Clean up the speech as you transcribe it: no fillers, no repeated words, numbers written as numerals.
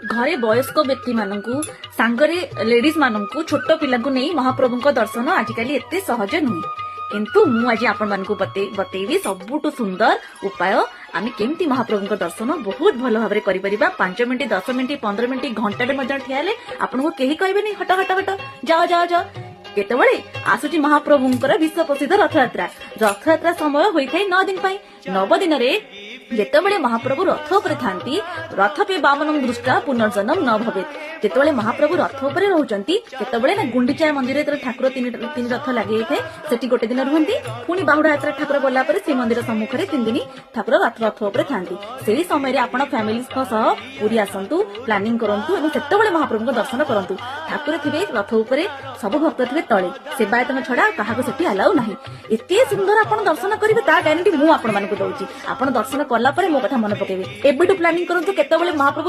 घरे वयस्क व्यक्ति मानू सांगरे लेडीज मानू छोट पिला महाप्रभु दर्शन आजिकल एते सहज नुहे किंतु मु आज आपण मानकु बतेइबी सबुठु सुंदर उपाय आमे केमती महाप्रभु दर्शन बहुत भल भाव करि परिबा 5 मिनिट 10 मिनिट 15 मिनिट घंटा मजा ठियाले आपनको केही कहबेनी हट हट हट जाओ जाओ जाओ केतबळे आसुची महाप्रभुंकर विश्व प्रसिद्ध रथयात्रा समय होइथाय 9 दिन पाई 9 दिन रे जेतेबळे महाप्रभु रथ उपरे थांती रथ पे बामनं दृष्टा पुनर्जन्म न भवेत जेतेबळे महाप्रभु रथ उपरे रहउचंती केतबळे ना गुंडीचा मंदिर रे ठाकुर तीन रथ लागे थे सेठी गोटे दिन रुहंती पुनी बाहुडा यात्रा ठाकुर गला परे से मंदिर सम्मुख रे 3 दिन ठाकुर रथ उपरे थांती सेही समय रे आपण फैमिली सह पूरी आसंतु प्लानिंग करंतु एवं केतबळे महाप्रभु दर्शन करंतु ठाकुर थिबे रथ उपरे सब भक्त थिबे तळे सेवायतन छडा काहाको सेठी अलाउ नाही एते सुंदर आपण दर्शन करिवे ता ग्यारंटी मु आपण मानकु दउची आपण दर्शन कला परे मो कथा मन पकेबे एबेटु प्लानिंग करंतु केतबळे महाप्रभु